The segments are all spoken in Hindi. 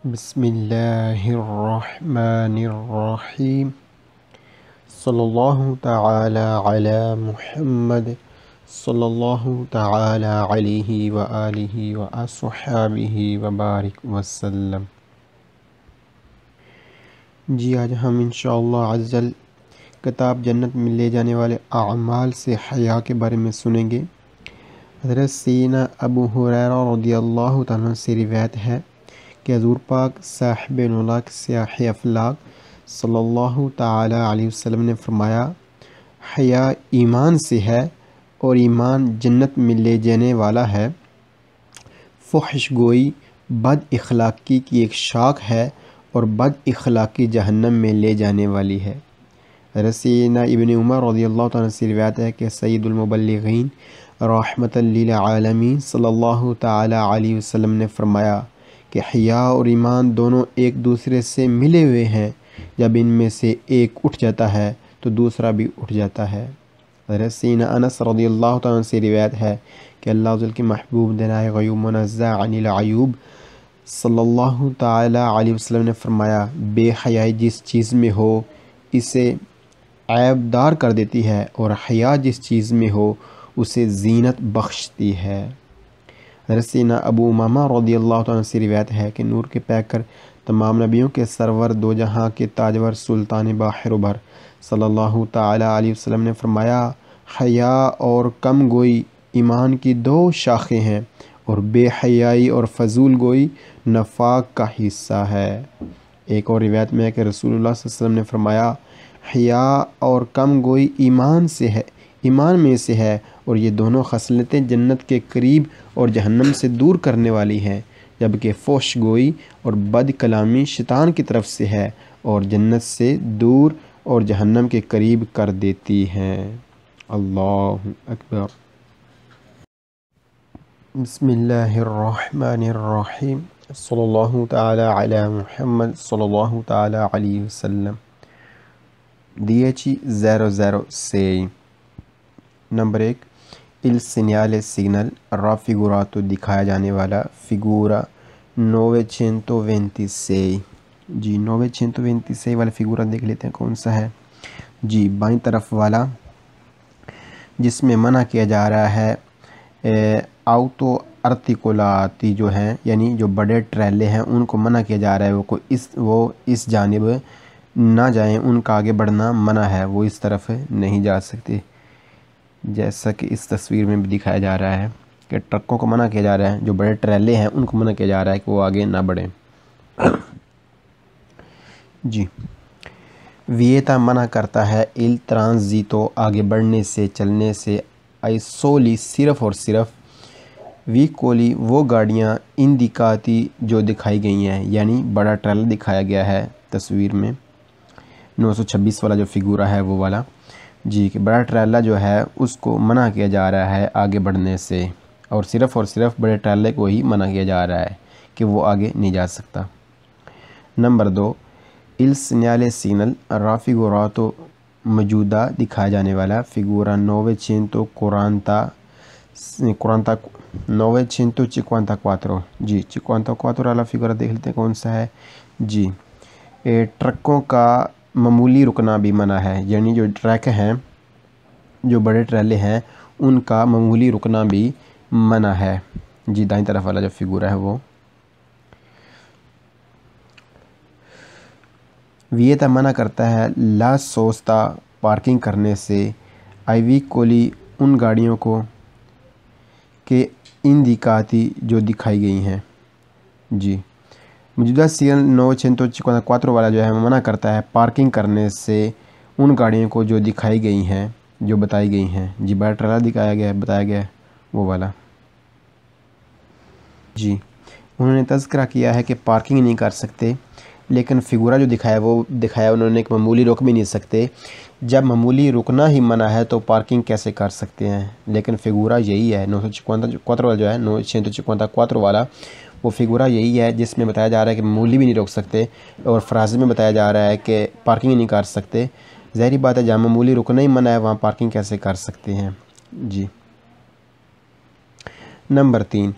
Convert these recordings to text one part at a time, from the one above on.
बिस्मिल्लाहिर्रहमानिर्रहीम। सल्लल्लाहु तआला अला मुहम्मद सल्लल्लाहु तआला अलैहि व आलिहि व अस्हाबिहि व बारिक वसल्लम। जी, आज हम इंशाअल्लाह अज़्ज़ल किताब जन्नत में ले जाने वाले अमाल से हया के बारे में सुनेंगे। हज़रत सैयदना अबू हुरैरा रज़ियल्लाहु तआला अन्हु से रिवायत है कि हज़ूर पाक साहिब नुलाक स्याह अफलाक सल्लल्लाहु ताला अलैहि वसल्लम ने फरमाया, हया ईमान से है और ईमान जन्नत में ले जाने वाला है। फ़ुहश गोई बद इखलाक़ी की एक शाख है और बद इखलाक़ी जहन्नम में ले जाने वाली है। हज़रत सैयदना इब्न उमर रज़ियल्लाहु तआला से रिवायत है कि सय्यदुल मुबल्लिगीन रहमतल लिल आलमीन सल्लल्लाहु ताला अलैहि वसल्लम ने फरमाया कि हया और ईमान दोनों एक दूसरे से मिले हुए हैं। जब इनमें से एक उठ जाता है तो दूसरा भी उठ जाता है। हज़रत सैयदना अनस रज़ियल्लाहु तआला से रिवायत है कि अल्लाह ताला के महबूब दराए ग़यूब मुनज़्ज़ह अनिल अयूब सल्लल्लाहु ताला अलैहि वसल्लम ने फरमाया, बेहयाई जिस चीज़ में हो इसे ऐबदार कर देती है और हया जिस चीज़ में हो उसे ज़ीनत बख्शती है। हज़रत सैयदना अबू उमामा रज़ियल्लाहु तआला से रिवायत है कि नूर के पैकर तमाम नबियों के सरवर दो जहां के ताजवर सुल्तान बाहर उभर सल्लल्लाहु ताला अलैहि वसल्लम ने फरमाया, हया और कम गोई ईमान की दो शाखें हैं और बेहयाई और फजूल गोई नफाक का हिस्सा है। एक और रिवायत में है कि रसूलुल्लाह सल्लल्लाहु अलैहि वसल्लम ने फरमाया, हया और कम गोई ईमान में से है और ये दोनों खसलतें जन्नत के करीब और जहन्नम से दूर करने वाली हैं, जबकि फ़ोश गोई और बद कलामी शैतान की तरफ से है और जन्नत से दूर और जहन्नम के करीब कर देती हैं। अल्लाहु अकबर। बिस्मिल्लाहिर्रहमानिर्रहीम। सल्लल्लाहु तआला अला मुहम्मद सल्लल्लाहु तआला अलैहि वसल्लम। 1006 नंबर 1, इल सीनियाले सिग्नल रा फिगुरातो दिखाया जाने वाला फिगूरा 926 जी 926 वाला फिगूरा देख लेते हैं कौन सा है। जी, बाईं तरफ वाला जिसमें मना किया जा रहा है आउतो अर्तिकुलाती जो हैं यानी जो बड़े ट्रेले हैं उनको मना किया जा रहा है, वो इस जानिब ना जाएं, उनका आगे बढ़ना मना है, वो इस तरफ नहीं जा सकते। जैसा कि इस तस्वीर में भी दिखाया जा रहा है कि ट्रकों को मना किया जा रहा है, जो बड़े ट्रेले हैं उनको मना किया जा रहा है कि वो आगे ना बढ़ें। जी, वियता मना करता है इल ट्रांजितो आगे बढ़ने से, चलने से, आइसोली सिर्फ़ और सिर्फ, वी कोली वो गाड़ियाँ इंदिकाती जो दिखाई गई हैं, यानी बड़ा ट्रेलर दिखाया गया है तस्वीर में 926 वाला जो फिगूरा है वो वाला। जी, कि बड़ा ट्रेलर जो है उसको मना किया जा रहा है आगे बढ़ने से और सिर्फ़ बड़े ट्रेलर को ही मना किया जा रहा है कि वो आगे नहीं जा सकता। नंबर 2, इल सिग्नले सिग्नल रा फिगुरातो मौजूदा दिखाया जाने वाला फिगूरा 954 जी 54 वाला फिगूरा देख लेते हैं कौन सा है। जी, ट्रकों का मामूली रुकना भी मना है, यानी जो ट्रक हैं जो बड़े ट्रेले हैं उनका मामूली रुकना भी मना है। जी, दाईं तरफ वाला जो फिगूरा है वो। वियता मना करता है ला सोस्ता पार्किंग करने से, आईवी कोली उन गाड़ियों को के इंदिकाती जो दिखाई गई हैं। जी, मौजूदा सिग्नल 954 वाला जो है मना करता है पार्किंग करने से उन गाड़ियों को जो दिखाई गई हैं, जो बताई गई हैं। जी, बड़ा ट्रेलर दिखाया गया है, बताया गया है वो वाला। जी, उन्होंने तज़किरा किया है कि पार्किंग नहीं कर सकते, लेकिन फिगूरा जो दिखाया उन्होंने कि मामूली रुक भी नहीं सकते। जब मामूली रुकना ही मना है तो पार्किंग कैसे कर सकते हैं, लेकिन फिगूरा यही है 954 वाला जो है 954 वाला वो फिगूरा यही है जिसमें बताया जा रहा है कि मामूली भी नहीं रोक सकते और फ्राज़ में बताया जा रहा है कि पार्किंग नहीं कर सकते। ज़ाहिर बात है जहाँ मामूली रुकना ही मना है वहाँ पार्किंग कैसे कर सकते हैं। जी, number 3,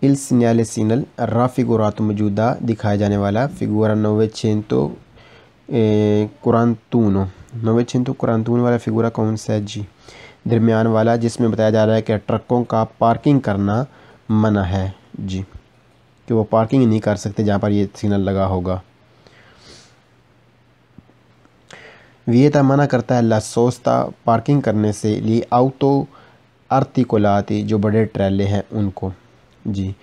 il segnale sinal raffigurato मौजूदा दिखाया जाने वाला फिगूरा 941 वाला फिगूरा कौन सा है जी? दरमियान वाला, जिसमें बताया जा रहा है कि ट्रकों का पार्किंग करना मना है जी, कि वो पार्किंग नहीं कर सकते जहाँ पर ये सिग्नल लगा होगा। वियता मना करता है ला सोस्ता पार्किंग करने से, ली आउतो आर्टिकुलाती जो बड़े ट्रेले हैं उनको जी।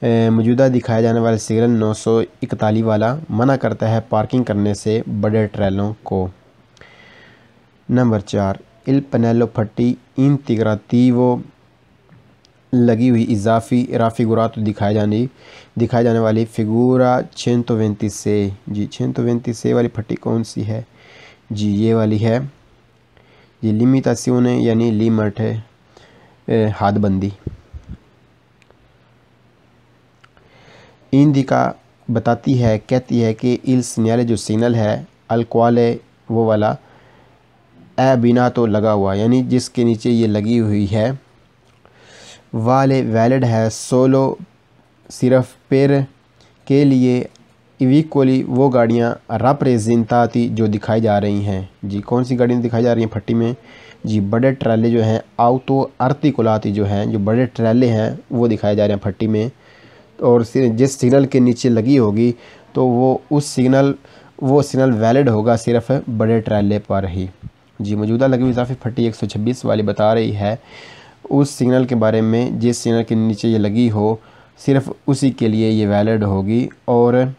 मौजूदा दिखाया जाने वाला सिग्नल 941 वाला मना करता है पार्किंग करने से बड़े ट्रेलों को। नंबर 4 इल पनेलो फट्टी इंटीग्राटिवो लगी हुई इजाफी राफिगुरात दिखाए जाने वाली फिगूरा 126 जी। 126 वाली फट्टी कौन सी है जी? ये वाली है जी, लिमिटासियोने यानी लिमिट है, हादबंदी। इंडिका बताती है, कहती है कि इल सिग्नल जो सिग्नल है अल्क्वाले वो वाला ए बिना तो लगा हुआ, यानी जिसके नीचे ये लगी हुई है वाले वैलिड है सोलो सिर्फ पेर के लिए इविक्वली वो गाड़ियाँ रप्रेजेंटाती जो दिखाई जा रही हैं जी। कौन सी गाड़ियाँ दिखाई जा रही हैं फट्टी में जी? बड़े ट्रेले जो हैं आउतो आर्टिकुलाती जो हैं, जो बड़े ट्रेले हैं वो दिखाए जा रहे हैं फट्टी में। और जिस सिग्नल के नीचे लगी होगी तो वो सिग्नल वैलिड होगा सिर्फ बड़े ट्रेले पर ही जी। मौजूदा लगी हुई इजाफी फट्टी 126 वाली बता रही है उस सिग्नल के बारे में जिस सिग्नल के नीचे ये लगी हो, सिर्फ उसी के लिए ये वैलिड होगी। और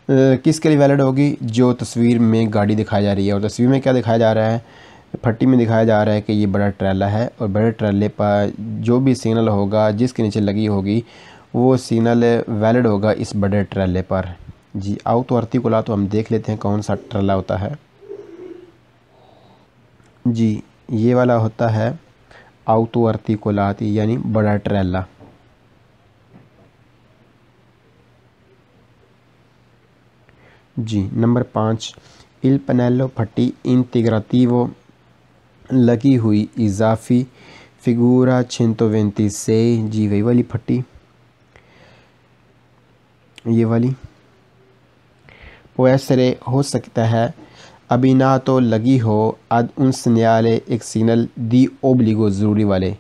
किसके लिए वैलिड होगी? जो तस्वीर में गाड़ी दिखाई जा रही है। और तस्वीर में क्या दिखाया जा रहा है? फट्टी में दिखाया जा रहा है कि ये बड़ा ट्रेला है और बड़े ट्रेले पर जो भी सिग्नल होगा जिसके नीचे लगी होगी वो सिग्नल वैलिड होगा इस बड़े ट्रेले पर जी। आओ तो आर्टिकुला तो हम देख लेते हैं कौन सा ट्रेला होता है जी। ये वाला होता है आउतो आर्टिकुलाती यानी बड़ा ट्रेला जी। नंबर 5 इल पनेलो फट्टी इंटीग्राटिवो लगी हुई इजाफी फिगूरा 126 जी। वही वाली फट्टी, ये वाली पोएसरे हो सकता है अभी ना तो लगी हो अद उन सिग्नले एक सिग्नल दी ओब्लिगो ज़रूरी वाले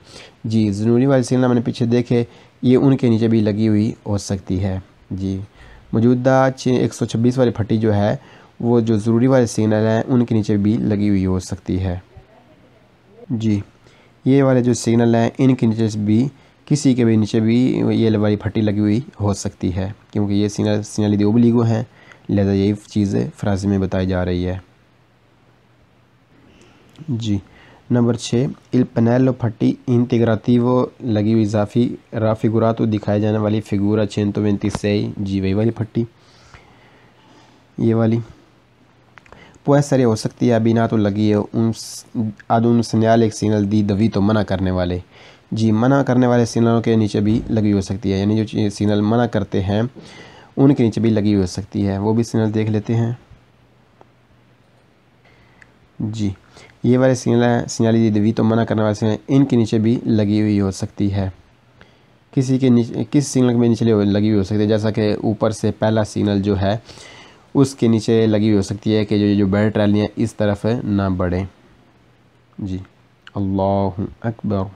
जी। ज़रूरी वाले सिग्नल मैंने पीछे देखे, ये उनके नीचे भी लगी हुई हो सकती है जी। मौजूदा 126 वाली फट्टी जो है वो जो ज़रूरी वाले सिग्नल हैं उनके नीचे भी लगी हुई हो सकती है जी। ये वाले जो सिग्नल हैं इनके नीचे भी किसी के भी नीचे भी ये वाली फट्टी लगी हुई हो सकती है, क्योंकि ये सिग्नल दी ओब्लिगो हैं, लिहाजा यही चीज़ फ्रांसी में बताई जा रही है जी। नंबर 6 इल पनेलो फट्टी इंटीग्राटिवो लगी हुई इजाफी राफिगुरातो दिखाए जाने वाली फिगूरा 126 जी। वही वाली फट्टी, ये वाली पोएसरे हो सकती है बिना तो लगी है उन सिग्नल एक सिग्नल दी दवी तो मना करने वाले जी। मना करने वाले सिग्नलों के नीचे भी लगी हो सकती है, यानी जो सिग्नल मना करते हैं उनके नीचे भी लगी हो सकती है। वो भी सिग्नल देख लेते हैं जी। ये वाले सिग्नल दी तो मना करने वाले सिग्नल इनके नीचे भी लगी हुई हो सकती है। किस सिग्नल के नीचे लगी हुई हो सकती है, जैसा कि ऊपर से पहला सिग्नल जो है उसके नीचे लगी हुई हो सकती है कि जो बड़े ट्रैलियाँ इस तरफ ना बढ़े जी। अल्लाहु अकबर।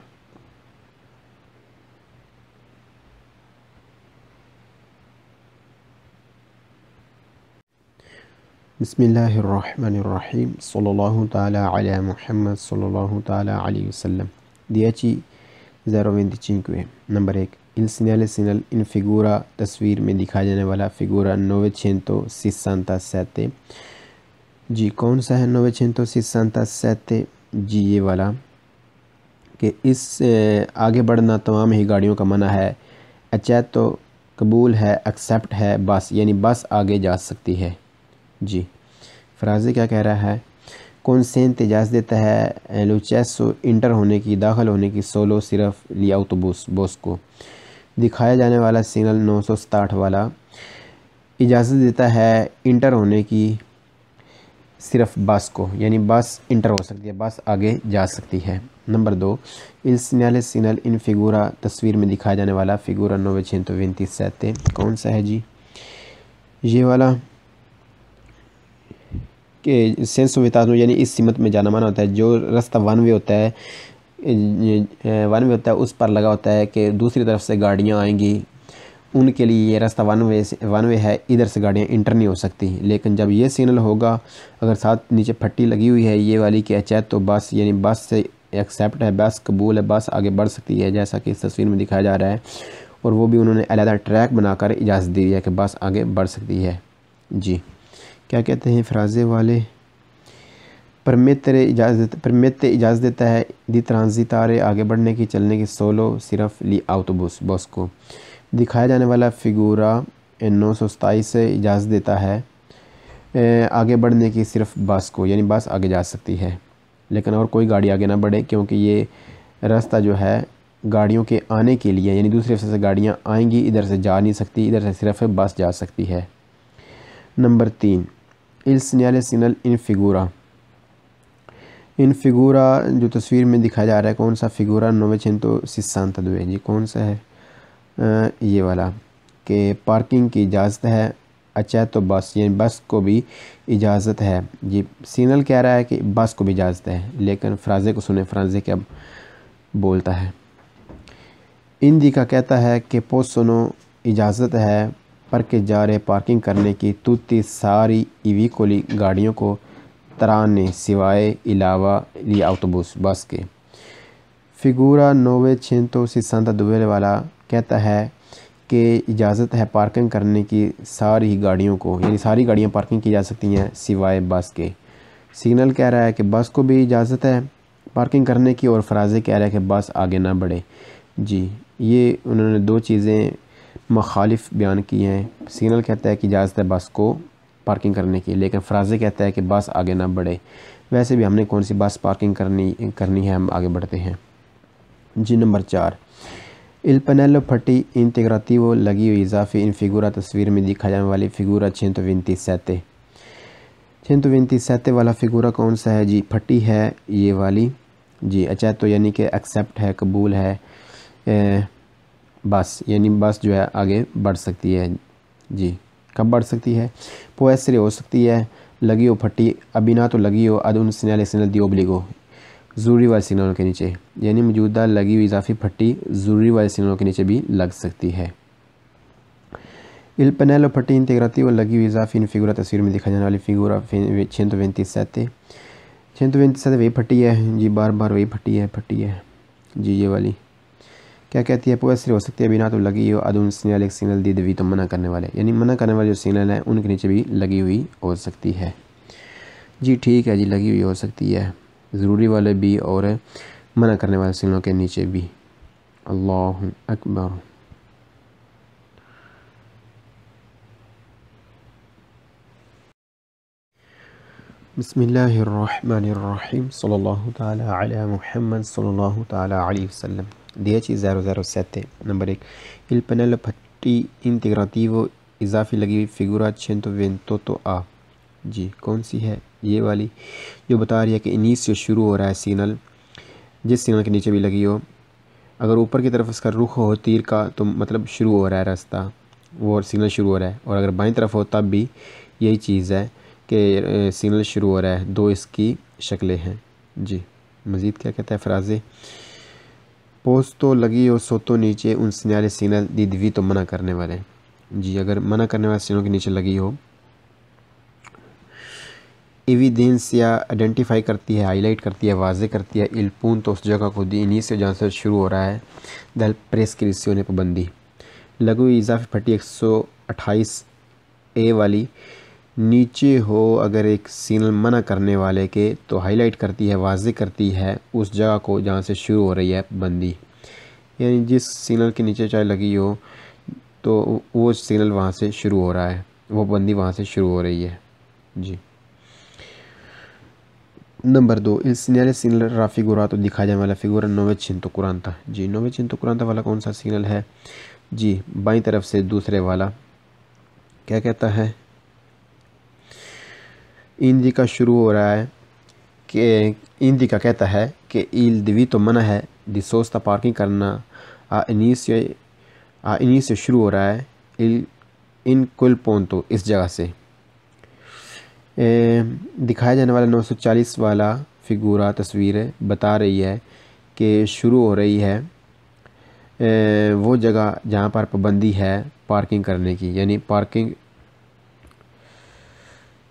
बिस्मिल्लाहिर्रहमानिर्रहीम सल्लल्लाहु ताला अला मुहम्मद सल्लल्लाहु ताला अलैहि वसल्लम 1025 number 1 il segnale in figura तस्वीर में दिखाया जाने वाला फिगूरा 967 जी। कौन सा है 967 जी? ये वाला कि इस आगे बढ़ना तमाम ही गाड़ियों का मना है, अचैत तो कबूल है, एक्सेप्ट है बस, यानी बस आगे जा सकती है जी। फ्राज़े क्या कह रहा है? कौनसेंट इजाज़त देता है लुचेसो इंटर होने की, दाखिल होने की, सोलो सिर्फ लिया ऑटोबूस बस को। दिखाया जाने वाला सिग्नल 967 वाला इजाज़त देता है इंटर होने की सिर्फ बस को, यानी बस इंटर हो सकती है, बस आगे जा सकती है। नंबर 2, इल सिग्नल सिग्नल इन फिगूरा, तस्वीर में दिखाया जाने वाला फिगूरा 927 कौन सा है जी? ये वाला कि सेंस वितानो, यानी इस सीमत में जाना माना होता है। जो रास्ता वन वे होता है, वन वे होता है, उस पर लगा होता है कि दूसरी तरफ से गाड़ियाँ आएंगी, उनके लिए ये रास्ता वन वे है, इधर से गाड़ियाँ इंटर नहीं हो सकती। लेकिन जब ये सिग्नल होगा, अगर साथ नीचे पट्टी लगी हुई है ये वाली कि चाहे तो बस, यानी बस से एक्सेप्ट है, बस कबूल है, बस आगे बढ़ सकती है, जैसा कि इस तस्वीर में दिखाया जा रहा है। और वो भी उन्होंने अलहदा ट्रैक बनाकर इजाज़त दी है कि बस आगे बढ़ सकती है जी। क्या कहते हैं फ्राजे वाले? परमिट इजाज़त देता है दी ट्रांजितारे, आगे बढ़ने की, चलने की, सोलो सिर्फ ली आउटोबूस बस को। दिखाया जाने वाला फिगूरा 927 से इजाज़त देता है आगे बढ़ने की सिर्फ बस को, यानी बस आगे जा सकती है, लेकिन और कोई गाड़ी आगे ना बढ़े, क्योंकि ये रास्ता जो है गाड़ियों के आने के लिए, यानी दूसरी तरफ से गाड़ियाँ आएंगी, इधर से जा नहीं सकती, इधर से सिर्फ बस जा सकती है। नंबर 3, इल सिग्नल सिग्नल इन फिगूरा, इन फिगूरा जो तस्वीर में दिखाया जा रहा है, कौन सा फिगूरा 962 जी, कौन सा है? ये वाला कि पार्किंग की इजाज़त है, अच्छा तो बस, यानी बस को भी इजाज़त है जी। सिग्नल कह रहा है कि बस को भी इजाज़त है, लेकिन फ्राजे को सुने, फ्राजे क्या बोलता है? इंदी का कहता है कि पोसनो इजाज़त है पर के जा रहे पार्किंग करने की, तुती सारी इविकोली गाड़ियों को तराने सिवाय अलावा ली आउटोबूस बस के। फिगूरा 962 वाला कहता है कि इजाज़त है पार्किंग करने की सारी गाड़ियों को, यानी सारी गाड़ियाँ पार्किंग की जा सकती हैं सिवाय बस के। सिग्नल कह रहा है कि बस को भी इजाज़त है पार्किंग करने की, और फ्राजे कह रहा है कि बस आगे ना बढ़े जी। ये उन्होंने दो चीज़ें मुखालिफ बयान की हैं। सिग्नल कहता है कि इजाज़त है बस को पार्किंग करने की, लेकिन फ्राजे कहता है कि बस आगे ना बढ़े। वैसे भी हमने कौन सी बस पार्किंग करनी है, हम आगे बढ़ते हैं जी। नंबर 4, इल पनेलो फटी इंटीग्राटिवो लगी हुई इजाफी इन फिगूरा, तस्वीर में दिखाई जाने वाली फिगूरा 127 वाला फिगूरा कौन सा है जी? फटी है ये वाली जी। अच्छा तो यानी कि एक्सेप्ट है, कबूल है, बस, यानी बस जो है आगे बढ़ सकती है जी। कब बढ़ सकती है? पोएसरे हो सकती है, लगी हो फटी, अभी ना तो लगी हो, अद उन सिग्नल दी ओब्लिगो, ज़रूरी वाले सिग्नलों के नीचे, यानी मौजूदा लगी हुई इजाफी फट्टी ज़रूरी वाले सिग्नलों के नीचे भी लग सकती है। इल पनेलो फट्टी इंटीग्राटिव लगी हुई इजाफी इन फिगूरा, तस्वीर में दिखाई जाने वाली फिगूरा 127 वही फट्टी है जी, बार बार वही फट्टी है जी। ये वाली क्या कहती है? पोएसरी हो सकती है, बिना तो लगी हो, अदुन सिग्नल एक सिग्नल दी दवी, तो मना करने वाले, यानी मना करने वाले जो सिग्नल हैं उनके नीचे भी लगी हुई हो सकती है जी। ठीक है जी, लगी हुई हो सकती है, ज़रूरी वाले भी और मना करने वाले सिग्नलों के नीचे भी। अल्लाहु अकबर। बिस्मिल्लाहिर्रहमानिर्रहीम, सल्लल्लाहु ताला अला मुहम्मद सल्लल्लाहु ताला अलैहि वसल्लम। 10.007 number 1, il pannello fatti integrativo इजाफी लगी हुई फिगूरा 128 आ जी, कौन सी है? ये वाली जो बता रही है कि इनिस से शुरू हो रहा है सिग्नल, जिस सिग्नल के नीचे भी लगी हो, अगर ऊपर की तरफ इसका रुख हो तीर का तो मतलब शुरू हो रहा है रास्ता, वो सिग्नल शुरू हो रहा है, और अगर बाईं तरफ हो तब भी यही चीज़ है कि सिग्नल शुरू हो रहा है। दो इसकी शक्लें हैं जी। मज़ीद क्या कहता है फ्राजे? पोस्तो लगी हो सोतो नीचे उन सिग्नल दीदवी, तो मना करने वाले जी। अगर मना करने वाले सिग्नलों के नीचे लगी हो, एविडेंसिया आइडेंटिफाई करती है, हाईलाइट करती है, वाजे करती है, इल्पून तो उस जगह को दी, इन्हीं से जहाँ से शुरू हो रहा है, दल प्रेस्क्रिप्शन पाबंदी। लघु हुई इजाफी फटी 128 ए वाली नीचे हो, अगर एक सिग्नल मना करने वाले के, तो हाईलाइट करती है, वाजे करती है उस जगह को जहाँ से शुरू हो रही है पाबंदी, यानी जिस सिग्नल के नीचे चाहे लगी हो तो वो सिग्नल वहाँ से शुरू हो रहा है, वो पाबंदी वहाँ से शुरू हो रही है जी। नंबर 2, इल सिग्नल रा फिगूरा, तो दिखाया जाने वाला फिगूरा 940 जी। 940 वाला कौन सा सिग्नल है जी? बाईं तरफ से दूसरे वाला क्या कहता है? ईंदी का शुरू हो रहा है कि ईंदी का कहता है कि il divito मना है di sosta पार्किंग करना a inizio शुरू हो रहा है इन कुल पोंतो इस जगह से। दिखाया जाने वाला 940 वाला फिगूरा तस्वीर बता रही है कि शुरू हो रही है वो जगह जहाँ पर पाबंदी है पार्किंग करने की, यानी पार्किंग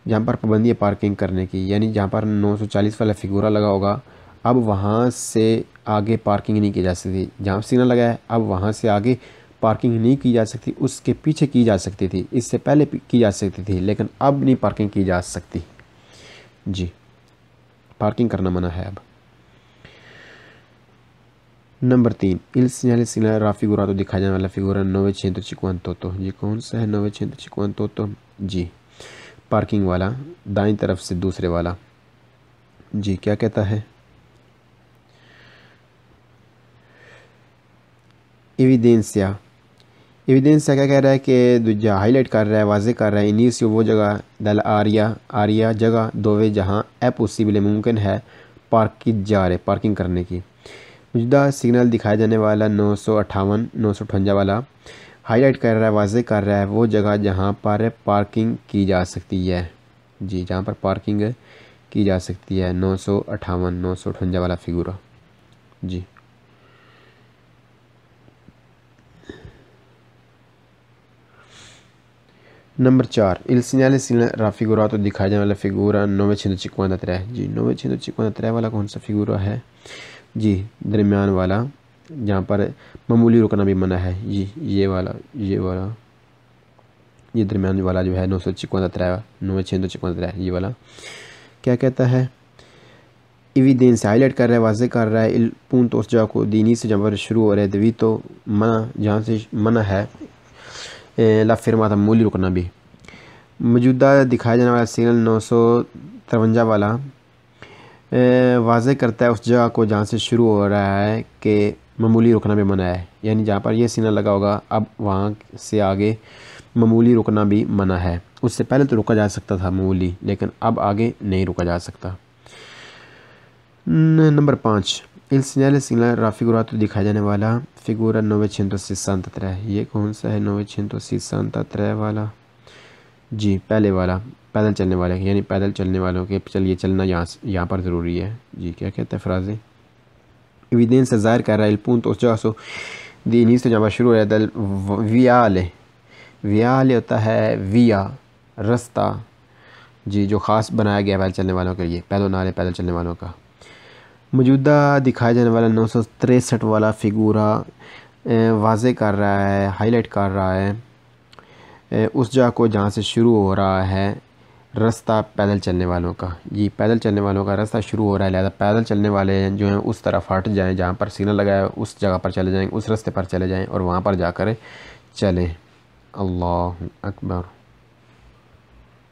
जहाँ पर पाबंदी है पार्किंग करने की, यानी जहाँ पर 940 वाला फिगूरा लगा होगा अब वहाँ से आगे पार्किंग नहीं की जा सकती। जहाँ सिग्नल लगा है अब वहाँ से आगे पार्किंग नहीं की जा सकती, उसके पीछे की जा सकती थी, इससे पहले की जा सकती थी, लेकिन अब नहीं पार्किंग की जा सकती। जी, पार्किंग करना मना है अब। Number 3 il segnale signale raffigurato दिखाया जाने वाला फिगूरा 958। ये कौन सा है 958? जी, पार्किंग वाला, दाईं तरफ से दूसरे वाला। जी, क्या कहता है? एविडेंसिया क्या कह रहा है कि दूजा हाईलाइट कर रहा है, वाजे कर रहा है इनिशियो वो जगह दल आरिया जगह दोवे जहाँ ए पॉसिबल मुमकिन है पार्किंग करने की। मौजूदा सिग्नल दिखाया जाने वाला 958 वाला हाईलाइट कर रहा है, वाजे कर रहा है वो जगह जहाँ पर पार्किंग की जा सकती है। जी, जहाँ पर पार्किंग की जा सकती है 958 वाला फिगूरा। जी, नंबर 4 il segnale raffigurato दिखाया जाने वाला फिगूरा 953। जी, 953 वाला कौन सा फिगूरा है? जी, दरमियान वाला, जहाँ पर मामूली रुकना भी मना है। जी, ये वाला ये दरमियान वाला जो है 953 ये वाला क्या कहता है? एविडेंस से हाईलाइट कर रहा है, वाजे कर रहा है इल punto उस जगह को दीनी से जहाँ पर शुरू हो रहा है दवी तो मना, जहाँ से मना है ला फिरमाता मामूली रुकना भी। मौजूदा दिखाया जाने वाला सिग्नल 953 वाला वाजे करता है उस जगह को जहाँ से शुरू हो रहा है कि मामूली रुकना भी मना है, यानी जहाँ पर यह सिग्नल लगा होगा अब वहाँ से आगे मामूली रुकना भी मना है। उससे पहले तो रुका जा सकता था मामूली, लेकिन अब आगे नहीं रुका जा सकता। Number 5 il segnale signale raffigurato दिखाया जाने वाला फिगूरा 963। ये कौन सा है 963 वाला? जी, पहले वाला, पैदल चलने वाले, यानी पैदल चलने वालों के चलिए चलना यहाँ पर ज़रूरी है। जी, क्या कहता है फ्राज़े? एविडेंस से ज़ाहिर कर रहा है punto उस जगह से दीनी से जहाँ शुरू है दल वियाले होता है विया रास्ता। जी, जो ख़ास बनाया गया पैदल चलने वालों के लिए, पैदल चलने वालों का। मौजूदा दिखाया जाने वाला 963 वाला फिगूरा वाजे कर रहा है, हाईलाइट कर रहा है उस जगह को जहाँ से शुरू हो रहा है रास्ता पैदल चलने वालों का। ये पैदल चलने वालों का रास्ता शुरू हो रहा है, लिहाजा पैदल चलने वाले जो हैं उस तरफ हट जाएं, जहाँ पर सिग्नल लगा है उस जगह पर चले जाएं, उस रास्ते पर चले जाएं और वहाँ पर जाकर चलें। अल्लाह अकबर।